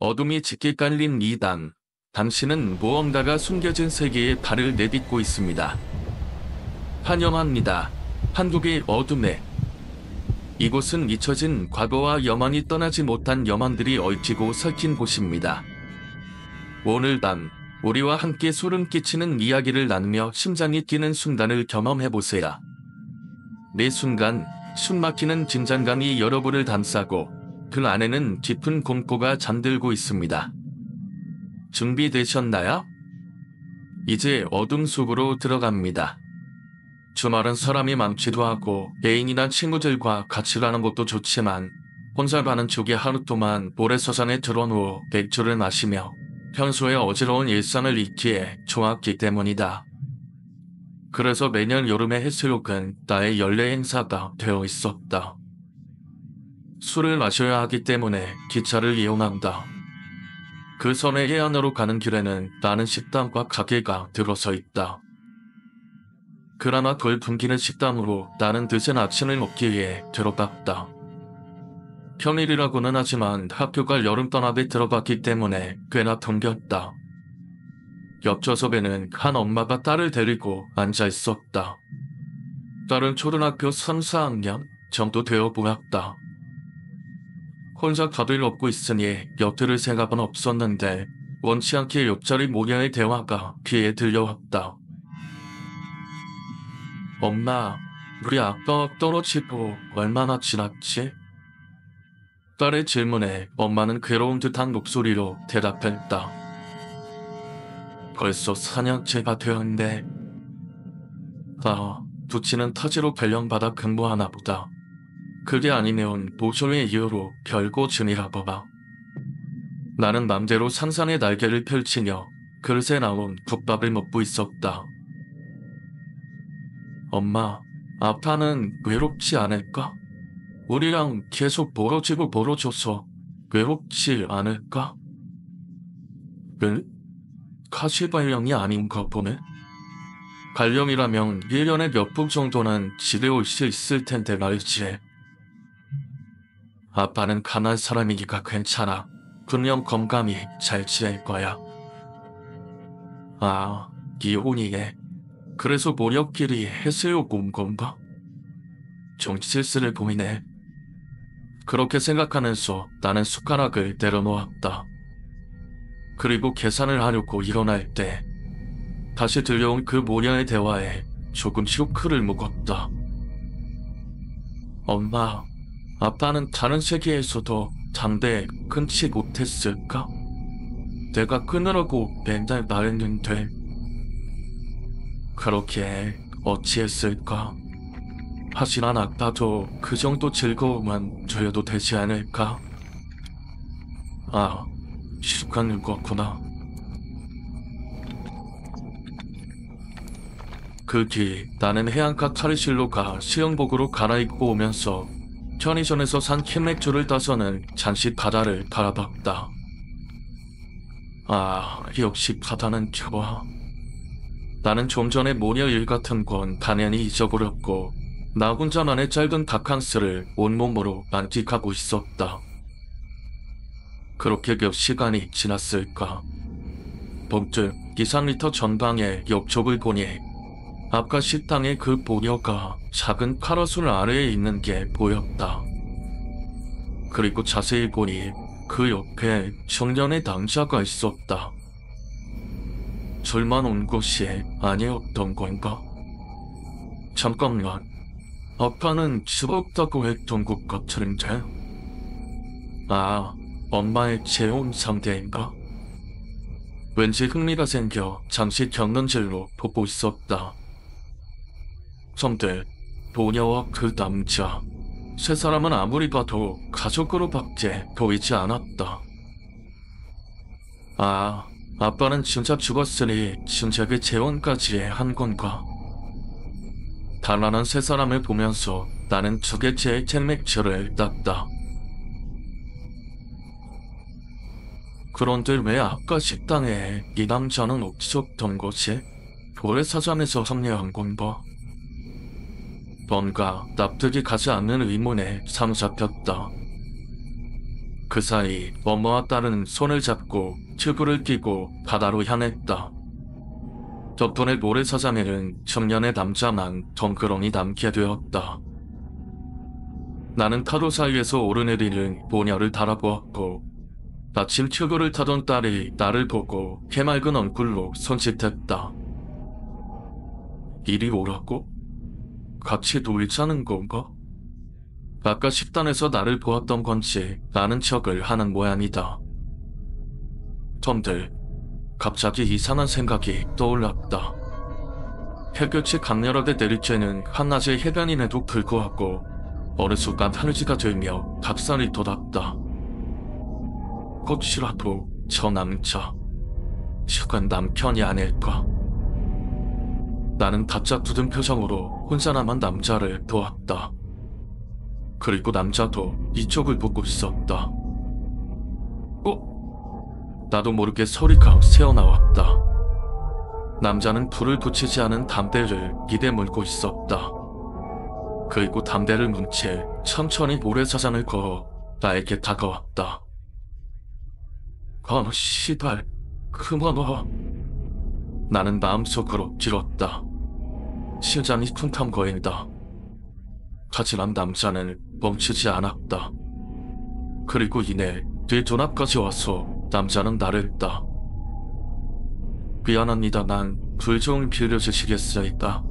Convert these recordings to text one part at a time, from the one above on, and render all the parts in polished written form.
어둠이 짙게 깔린 이 단, 당신은 무언가가 숨겨진 세계에 발을 내딛고 있습니다. 환영합니다. 한국의 어둠에. 이곳은 잊혀진 과거와 영원히 떠나지 못한 염원들이 얽히고 설킨 곳입니다. 오늘 밤 우리와 함께 소름 끼치는 이야기를 나누며 심장이 뛰는 순간을 경험해보세요. 매 순간 숨막히는 긴장감이 여러분을 감싸고 그 안에는 깊은 공포가 잠들고 있습니다. 준비되셨나요? 이제 어둠 속으로 들어갑니다. 주말은 사람이 많기도 하고 애인이나 친구들과 같이 가는 것도 좋지만 혼자 가는 쪽에 하루 동안 모래사장에 들어누워 맥주를 마시며 평소에 어지러운 일상을 잊기에 좋았기 때문이다. 그래서 매년 여름의 해수욕은 나의 연례 행사가 되어 있었다. 술을 마셔야 하기 때문에 기차를 이용한다. 그 섬의 해안으로 가는 길에는 나는 식당과 가게가 들어서 있다. 그나마 덜 붐기는 식당으로 나는 늦은 아침을 먹기 위해 들어갔다. 평일이라고는 하지만 학교가 여름방학에 들어갔기 때문에 꽤나 붐볐다. 옆 좌석에는 한 엄마가 딸을 데리고 앉아 있었다. 딸은 초등학교 3, 4학년 정도 되어 보였다. 혼자 밥을 먹고 있으니 엿들을 생각은 없었는데 원치 않게 옆자리 모녀의 대화가 귀에 들려왔다. 엄마, 우리 아빠 떨어지고 얼마나 지났지? 딸의 질문에 엄마는 괴로운 듯한 목소리로 대답했다. 벌써 4년째가 되었는데. 두치는 타지로 발령받아 근무하나 보다. 그게 아니면 모종의 이유로 별고증이라고 봐. 나는 맘대로 상상의 날개를 펼치며 그릇에 나온 국밥을 먹고 있었다. 엄마, 아빠는 외롭지 않을까? 우리랑 계속 멀어지고 멀어져서 외롭지 않을까? 가시발령이 아닌가 보네? 발령이라면 1년에 몇 번 정도는 집에 올 수 있을 텐데 말이지. 아빠는 가난 사람이니까 괜찮아. 분명 건강히 잘 지낼 거야. 이혼이네. 그래서 모녀끼리 해수욕 온 건가? 좀 쓸쓸해 보이네. 그렇게 생각하면서 나는 숟가락을 내려놓았다. 그리고 계산을 하려고 일어날 때 다시 들려온 그 모녀의 대화에 조금 쇼크를 먹었다. 엄마, 아빠는 다른 세계에서도 담배 끊지 못했을까? 내가 끊으라고 맨날 말했는데 그렇게 어찌했을까? 하지만 아빠도 그 정도 즐거움은 줘도 되지 않을까? 습관인 거구나. 그 뒤 나는 해안가 탈의실로 가 수영복으로 갈아입고 오면서 편의점에서 산 캔맥주를 따서는 잠시 바다를 바라봤다. 역시 바다는 좋아. 나는 좀 전에 모녀 일 같은 건 당연히 잊어버렸고 나 혼자만의 짧은 바캉스를 온몸으로 만끽하고 있었다. 그렇게 몇 시간이 지났을까. 번뜩 2~3m 전방의 옆쪽을 보니 아까 식당의 그 모녀가 작은 카라솔 아래에 있는 게 보였다. 그리고 자세히 보니 그 옆에 청년의 남자가 있었다. 절만 온 것이 아니었던 건가? 잠깐만, 아빠는 집 없다고 했던 것 같은데? 엄마의 재혼 상대인가? 왠지 흥미가 생겨 잠시 경런질로 보고 있었다. 선대, 모녀와 그 남자, 세 사람은 아무리 봐도 가족으로밖에 보이지 않았다. 아빠는 진짜 죽었으니 진짜 그 재혼까지 한 건가? 단란한 세 사람을 보면서 나는 두 개째의 캔맥주를 땄다. 그런데 왜 아까 식당에 이 남자는 없었던 거지? 모래사장에서 합류한 건가? 뭔가 납득이 가지 않는 의문에 사로잡혔다. 그 사이 엄마와 딸은 손을 잡고 튜브를 끼고 바다로 향했다. 덕분에 모래사장에는 청년의 남자만 덩그러니 남게 되었다. 나는 파도 사이에서 오르내리는 모녀를 바라보았고 마침 튜브를 타던 딸이 나를 보고 해맑은 얼굴로 손짓했다. 이리 오라고? 같이 놀자는 건가? 아까 식단에서 나를 보았던 건지 아는 척을 하는 모양이다. 덤들 갑자기 이상한 생각이 떠올랐다. 햇볕이 강렬하게 내릴 쬐는 한낮의 해변임에도 불구하고 어느 순간 하늘지가 들며 닭살이 돋았다. 혹시라도 저 남자 죽은 남편이 아닐까? 나는 바짝 굳은 표정으로 혼자 남은 남자를 보았다. 그리고 남자도 이쪽을 보고 있었다. 나도 모르게 소리가 새어나왔다. 남자는 불을 붙이지 않은 담배를 입에 물고 있었다. 그리고 담배를 문 채 천천히 모래사장을 걸어 나에게 다가왔다. 씨발, 그만 와. 나는 마음속으로 길었다. 심장이 쿵탕거린다. 하지만 남자는 멈추지 않았다. 그리고 이내 내 눈앞까지 와서 남자는 나를 따. 미안합니다. 난 불 좀 빌려주시겠습니까?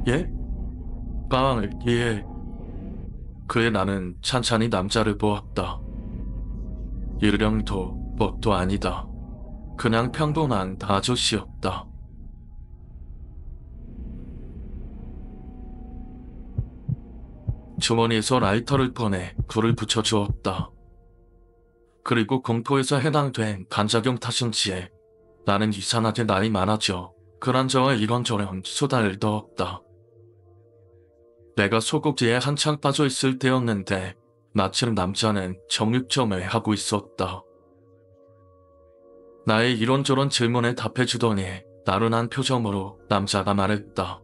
예? 예. 그에 나는 찬찬히 남자를 보았다. 일령도 뭣도 아니다. 그냥 평범한 아저씨였다. 주머니에서 라이터를 꺼내 불을 붙여주었다. 그리고 공포에서 해당된 반작용 탓인지 나는 이상하게 나이 많아져 그런저런 이런저런 수다를 넣었다. 내가 소고기에 한창 빠져있을 때였는데 마침 남자는 정육점을 하고 있었다. 나의 이런저런 질문에 답해주더니 나른한 표정으로 남자가 말했다.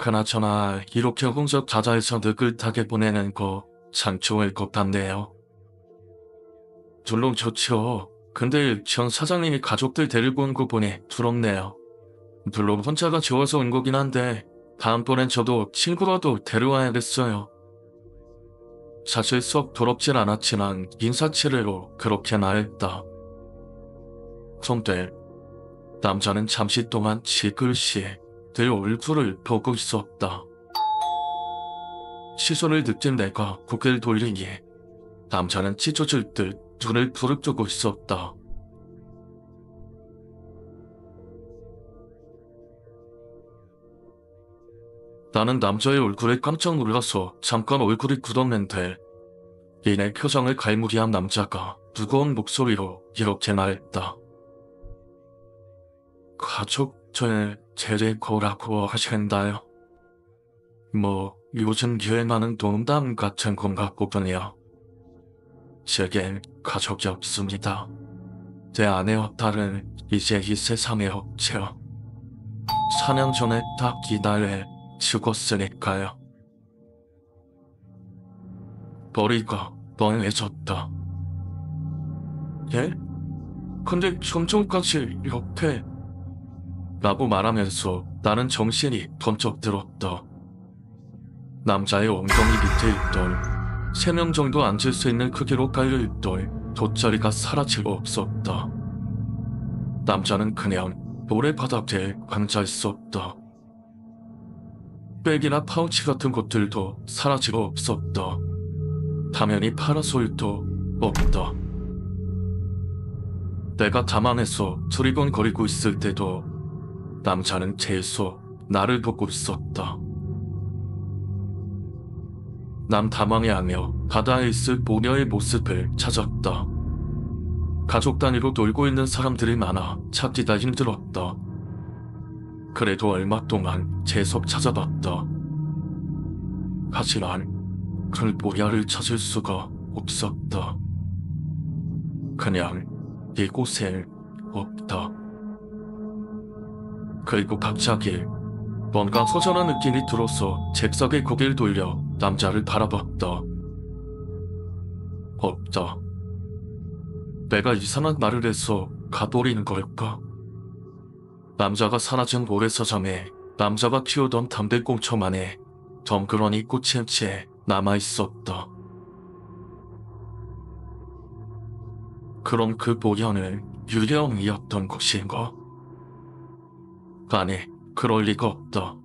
그나저나 이렇게 혼자 바다에서 느긋하게 보내는 거 참 좋을 것 같네요. 물론 좋죠. 근데 전 사장님이 가족들 데리고 온 거 보니 부럽네요. 물론 혼자가 좋아서 온 거긴 한데 다음번엔 저도 친구라도 데려와야겠어요. 사실 썩 더럽진 않았지만 인사치레로 그렇게 말했다. 그런데 남자는 잠시 동안 지글씨 내 얼굴을 보고 있었다. 시선을 느낀 내가 고개를 돌리니 남자는 찢어질 듯 눈을 부릅뜨고 있었다. 나는 남자의 얼굴에 깜짝 놀라서 잠깐 얼굴이 굳었는데 이내 표정을 갈무리한 남자가 무거운 목소리로 이렇게 말했다. 가족들 데리고라고 하신다요? 뭐 요즘 유행하는 농담 같은 건가 보군요. 제겐 가족이 없습니다. 제 아내와 딸은 이제 이 세상에 없죠. 4년 전에 딱 이날에 죽었으니까요. 머리가 멍해졌다. 예? 근데 좀 전까지 이렇게 라고 말하면서 나는 정신이 번쩍 들었다. 남자의 엉덩이 밑에 있던 3명 정도 앉을 수 있는 크기로 깔려있던 돗자리가 사라지고 없었다. 남자는 그냥 모래바닥에 앉아있었다. 백이나 파우치 같은 것들도 사라지고 없었다. 당연히 파라솔도 없다. 내가 담안에서 두리번거리고 있을 때도 남자는 계속 나를 보고 있었다. 난 당황해하며 바다에 있을 모녀의 모습을 찾았다. 가족 단위로 놀고 있는 사람들이 많아 찾기가 힘들었다. 그래도 얼마 동안 계속 찾아봤다. 하지만 그 모녀를 찾을 수가 없었다. 그냥 이곳엔 없다. 그리고 갑자기 뭔가 허전한 느낌이 들어서 잽싸게 고개를 돌려 남자를 바라봤다. 없다. 내가 이상한 말을 해서 가버리는 걸까? 남자가 사라진 모래사장에 남자가 키우던 담배꽁초만에 덩그러니 꽂힌 채 남아있었다. 그럼 그 보현은 유령이었던 것인가? 아니, 그럴 리가 없다.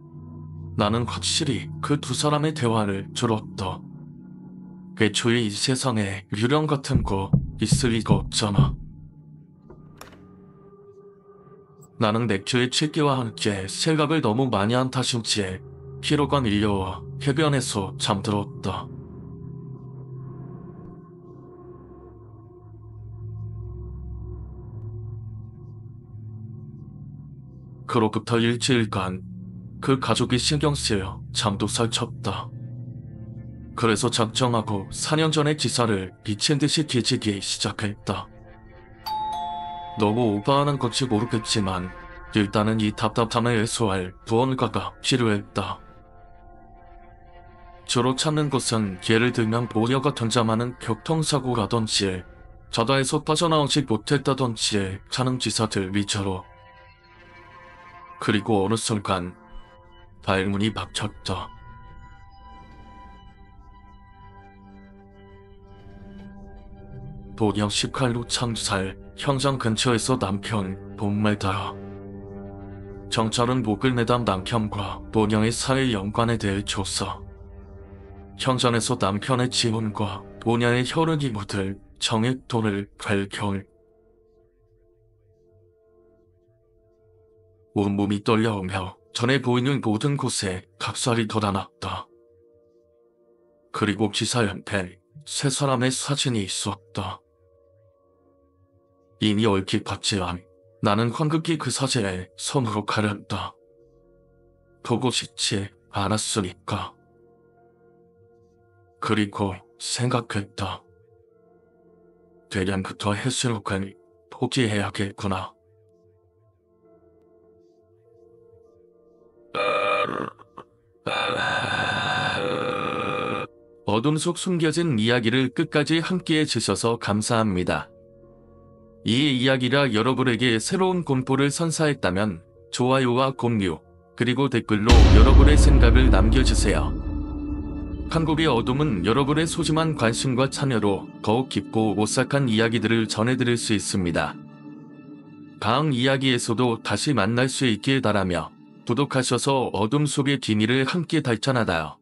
나는 확실히 그 두 사람의 대화를 들었다. 애초에 이 세상에 유령 같은 거 있을 리가 없잖아. 나는 맥주의 취기와 함께 생각을 너무 많이 한 탓인지 피로가 밀려와 해변에서 잠들었다. 그로부터 일주일간 그 가족이 신경 쓰여 잠도 설쳤다. 그래서 작정하고 4년 전에 기사를 미친 듯이 뒤지기 시작했다. 너무 오버하는 건지 모르겠지만 일단은 이 답답함을 해소할 무언가가 필요했다. 주로 찾는 것은 예를 들면 모녀가 등장하는 교통사고라든지 자다에서 빠져나오지 못했다든지 하는 기사들 위주로. 그리고 어느 순간 발문이 박혔다. 도령 18로 창살 현장 근처에서 남편 목말다. 경찰은 목을 매단 남편과 모녀의 사회 연관에 대해 조사. 현장에서 남편의 지문과 모녀의 혈흔이 묻을 정액돌을 발견. 온몸이 떨려오며 전에 보이는 모든 곳에 각살이 돋아났다. 그리고 기사 옆에 세 사람의 사진이 있었다. 이미 얼핏 봤지만 나는 황급히 그 사진에 손으로 가렸다. 보고 싶지 않았으니까. 그리고 생각했다. 대련부터 해수욕을 포기해야겠구나. 어둠 속 숨겨진 이야기를 끝까지 함께해 주셔서 감사합니다. 이 이야기가 여러분에게 새로운 공포를 선사했다면 좋아요와 공유, 그리고 댓글로 여러분의 생각을 남겨주세요. 한국의 어둠은 여러분의 소중한 관심과 참여로 더욱 깊고 오싹한 이야기들을 전해드릴 수 있습니다. 다음 이야기에서도 다시 만날 수 있길 바라며 구독하셔서 어둠 속의 비밀을 함께 발견하다요.